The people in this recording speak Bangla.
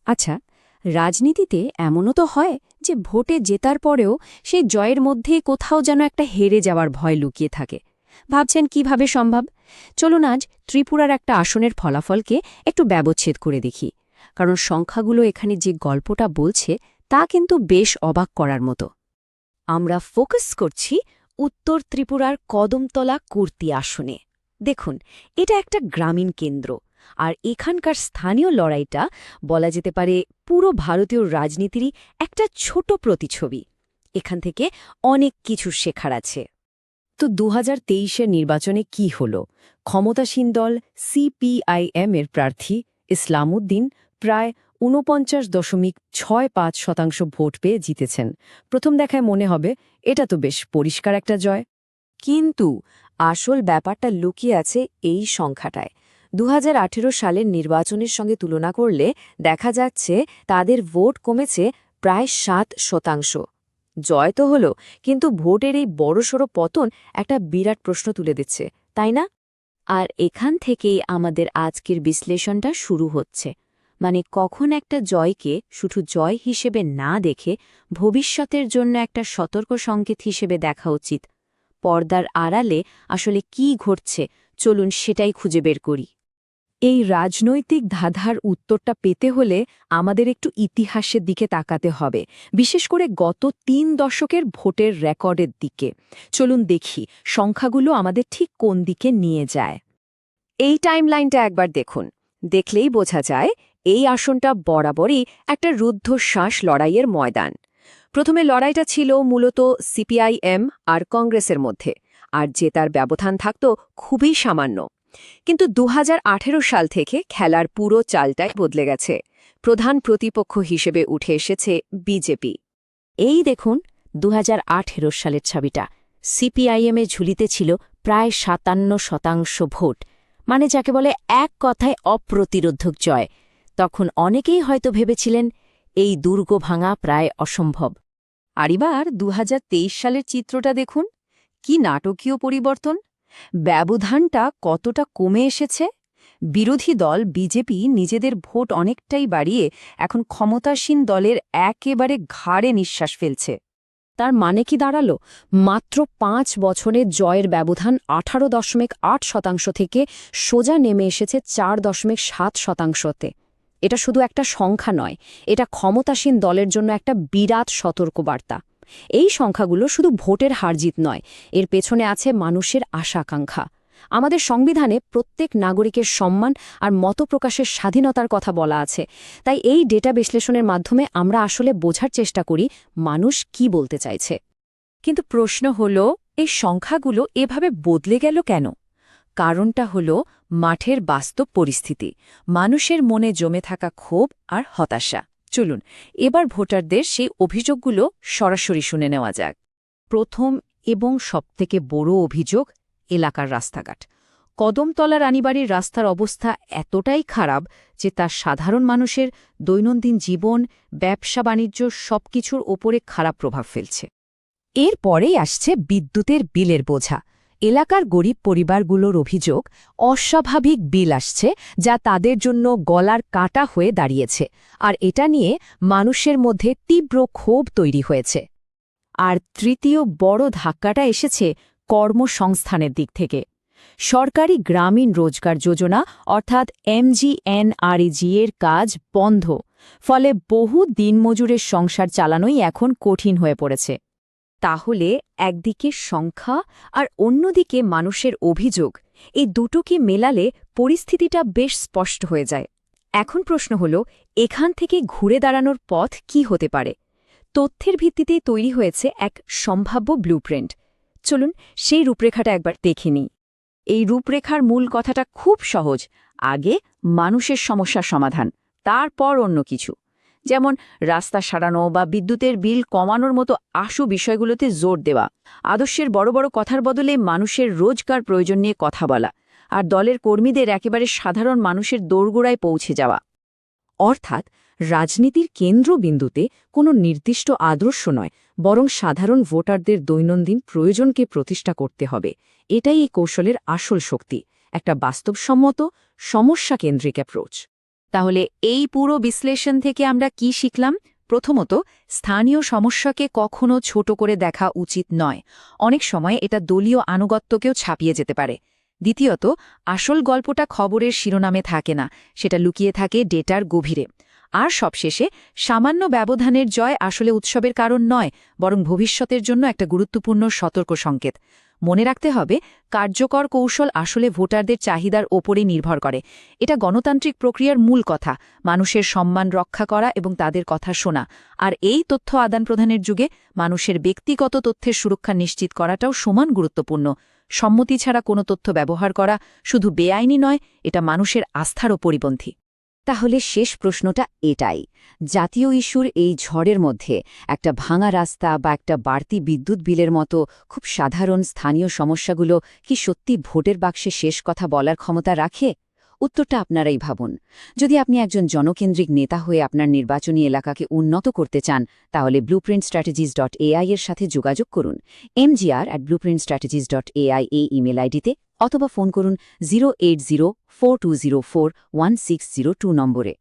আচ্ছা, রাজনীতিতে এমনও তো হয় যে ভোটে জেতার পরেও সেই জয়ের মধ্যেই কোথাও যেন একটা হেরে যাওয়ার ভয় লুকিয়ে থাকে। ভাবছেন কিভাবে সম্ভব? চলুন আজ ত্রিপুরার একটা আসনের ফলাফলকে একটু ব্যবচ্ছেদ করে দেখি। কারণ সংখ্যাগুলো এখানে যে গল্পটা বলছে তা কিন্তু বেশ অবাক করার মতো। আমরা ফোকাস করছি উত্তর ত্রিপুরার কদমতলা কুর্তি আসনে। দেখুন, এটা একটা গ্রামীণ কেন্দ্র, আর এখানকার স্থানীয় লড়াইটা বলা যেতে পারে পুরো ভারতীয় রাজনীতিরই একটা ছোট প্রতিছবি। এখান থেকে অনেক কিছু শেখার আছে। তো ২০২৩-এর নির্বাচনে কি হল? ক্ষমতাসীন দল সিপিআইএম এর প্রার্থী ইসলামউদ্দিন প্রায় ৪৯.৬৫% ভোট পেয়ে জিতেছেন। প্রথম দেখায় মনে হবে এটা তো বেশ পরিষ্কার একটা জয়। কিন্তু আসল ব্যাপারটা লুকিয়ে আছে এই সংখ্যাটায়। ২০১৮ সালের নির্বাচনের সঙ্গে তুলনা করলে দেখা যাচ্ছে তাদের ভোট কমেছে প্রায় ৭%। জয় তো হলো, কিন্তু ভোটের এই বড়সড় পতন একটা বিরাট প্রশ্ন তুলে দিচ্ছে, তাই না? আর এখান থেকেই আমাদের আজকের বিশ্লেষণটা শুরু হচ্ছে। মানে কখন একটা জয়কে শুধু জয় হিসেবে না দেখে ভবিষ্যতের জন্য একটা সতর্ক সংকেত হিসেবে দেখা উচিত। পর্দার আড়ালে আসলে কি ঘটছে, চলুন সেটাই খুঁজে বের করি। এই রাজনৈতিক ধাঁধার উত্তরটা পেতে হলে আমাদের একটু ইতিহাসের দিকে তাকাতে হবে, বিশেষ করে গত ৩ দশকের ভোটের রেকর্ডের দিকে। চলুন দেখি সংখ্যাগুলো আমাদের ঠিক কোন দিকে নিয়ে যায়। এই টাইমলাইনটা একবার দেখুন, দেখলেই বোঝা যায় এই আসনটা বরাবরই একটা রুদ্ধশ্বাস লড়াইয়ের ময়দান। প্রথমে লড়াইটা ছিল মূলত সিপিআইএম আর কংগ্রেসের মধ্যে, আর জেতার ব্যবধান থাকত খুবই সামান্য। কিন্তু ২০১৮ সাল থেকে খেলার পুরো চালটাই বদলে গেছে। প্রধান প্রতিপক্ষ হিসেবে উঠে এসেছে বিজেপি। এই দেখুন ২০১৮ সালের ছবিটা। সিপিআইএমে ঝুলিতে ছিল প্রায় ৫৭% ভোট, মানে যাকে বলে এক কথায় অপ্রতিরোধক জয়। তখন অনেকেই হয়তো ভেবেছিলেন এই দুর্গ ভাঙা প্রায় অসম্ভব। আর এবার ২০২৩ সালের চিত্রটা দেখুন, কি নাটকীয় পরিবর্তন! ব্যবধানটা কতটা কমে এসেছে। বিরোধী দল বিজেপি নিজেদের ভোট অনেকটাই বাড়িয়ে এখন ক্ষমতাসীন দলের একেবারে ঘাড়ে নিঃশ্বাস ফেলছে। তার মানে কি দাঁড়ালো? মাত্র ৫ বছরে জয়ের ব্যবধান ১৮.৮% থেকে সোজা নেমে এসেছে ৪.৭%-তে। এটা শুধু একটা সংখ্যা নয়, এটা ক্ষমতাসীন দলের জন্য একটা বিরাট সতর্কবার্তা। এই সংখ্যাগুলো শুধু ভোটের হারজিত নয়, এর পেছনে আছে মানুষের আশা-আকাঙ্ক্ষা। আমাদের সংবিধানে প্রত্যেক নাগরিকের সম্মান আর মতপ্রকাশের স্বাধীনতার কথা বলা আছে। তাই এই ডেটা বিশ্লেষণের মাধ্যমে আমরা আসলে বোঝার চেষ্টা করি মানুষ কি বলতে চাইছে। কিন্তু প্রশ্ন হল, এই সংখ্যাগুলো এভাবে বদলে গেল কেন? কারণটা হল মাঠের বাস্তব পরিস্থিতি, মানুষের মনে জমে থাকা ক্ষোভ আর হতাশা। চলুন এবার ভোটারদের সেই অভিযোগগুলো সরাসরি শুনে নেওয়া যাক। প্রথম এবং সবথেকে বড় অভিযোগ এলাকার রাস্তাঘাট। কদমতলা রানীবাড়ির রাস্তার অবস্থা এতটাই খারাপ যে তা সাধারণ মানুষের দৈনন্দিন জীবন, ব্যবসা বাণিজ্য সবকিছুর ওপরে খারাপ প্রভাব ফেলছে। এরপরেই আসছে বিদ্যুতের বিলের বোঝা। এলাকার গরিব পরিবারগুলোর অভিযোগ, অস্বাভাবিক বিল আসছে যা তাদের জন্য গলার কাঁটা হয়ে দাঁড়িয়েছে, আর এটা নিয়ে মানুষের মধ্যে তীব্র ক্ষোভ তৈরি হয়েছে। আর তৃতীয় বড় ধাক্কাটা এসেছে কর্মসংস্থানের দিক থেকে। সরকারি গ্রামীণ রোজগার যোজনা অর্থাৎ MGNREG এর কাজ বন্ধ, ফলে বহু দিনমজুরের সংসার চালানোই এখন কঠিন হয়ে পড়েছে। তাহলে একদিকে সংখ্যা আর অন্যদিকে মানুষের অভিযোগ, এই দুটোকে মেলালে পরিস্থিতিটা বেশ স্পষ্ট হয়ে যায়। এখন প্রশ্ন হল, এখান থেকে ঘুরে দাঁড়ানোর পথ কি হতে পারে? তথ্যের ভিত্তিতেই তৈরি হয়েছে এক সম্ভাব্য ব্লুপ্রিন্ট। চলুন সেই রূপরেখাটা একবার দেখে নিই। এই রূপরেখার মূল কথাটা খুব সহজ, আগে মানুষের সমস্যার সমাধান, তারপর অন্য কিছু। যেমন রাস্তা সারানো বা বিদ্যুতের বিল কমানোর মতো আশু বিষয়গুলোতে জোর দেওয়া, আদর্শের বড় বড় কথার বদলে মানুষের রোজগার প্রয়োজন নিয়ে কথা বলা, আর দলের কর্মীদের একেবারে সাধারণ মানুষের দোরগোড়ায় পৌঁছে যাওয়া। অর্থাৎ রাজনীতির কেন্দ্রবিন্দুতে কোনো নির্দিষ্ট আদর্শ নয়, বরং সাধারণ ভোটারদের দৈনন্দিন প্রয়োজনকে প্রতিষ্ঠা করতে হবে। এটাই এই কৌশলের আসল শক্তি, একটা বাস্তবসম্মত সমস্যাকেন্দ্রিক অ্যাপ্রোচ। তাহলে এই পুরো বিশ্লেষণ থেকে আমরা কি শিখলাম? প্রথমত, স্থানীয় সমস্যাকে কখনো ছোট করে দেখা উচিত নয়। অনেক সময় এটা দলীয় আনুগত্যকেও ছাপিয়ে যেতে পারে। দ্বিতীয়ত, আসল গল্পটা খবরের শিরোনামে থাকে না, সেটা লুকিয়ে থাকে ডেটার গভীরে। আর সবশেষে, সামান্য ব্যবধানের জয় আসলে উৎসবের কারণ নয়, বরং ভবিষ্যতের জন্য একটা গুরুত্বপূর্ণ সতর্ক সংকেত। মনে রাখতে হবে, কার্যকর কৌশল আসলে ভোটারদের চাহিদার ওপরে নির্ভর করে। এটা গণতান্ত্রিক প্রক্রিয়ার মূল কথা, মানুষের সম্মান রক্ষা করা এবং তাদের কথা শোনা। আর এই তথ্য আদান-প্রদানের যুগে মানুষের ব্যক্তিগত তথ্যের সুরক্ষা নিশ্চিত করাটাও সমান গুরুত্বপূর্ণ। সম্মতি ছাড়া কোনো তথ্য ব্যবহার করা শুধু বেআইনি নয়, এটা মানুষের আস্থারও পরিপন্থী। তাহলে শেষ প্রশ্নটা এটাই, জাতীয় ইস্যুর এই ঝড়ের মধ্যে একটা ভাঙা রাস্তা বা একটা বাড়তি বিদ্যুৎ বিলের মতো খুব সাধারণ স্থানীয় সমস্যাগুলো কি সত্যি ভোটের বাক্সে শেষ কথা বলার ক্ষমতা রাখে? উত্তরটা আপনারাই ভাবুন। যদি আপনি একজন জনকেন্দ্রিক নেতা হয়ে আপনার নির্বাচনী এলাকাকে উন্নত করতে চান, তাহলে blueprintstrategies.ai এর সাথে যোগাযোগ করুন, mgr@blueprintstrategies.ai এই ইমেল আইডিতে, অথবা ফোন করুন 08042041602 নম্বরে।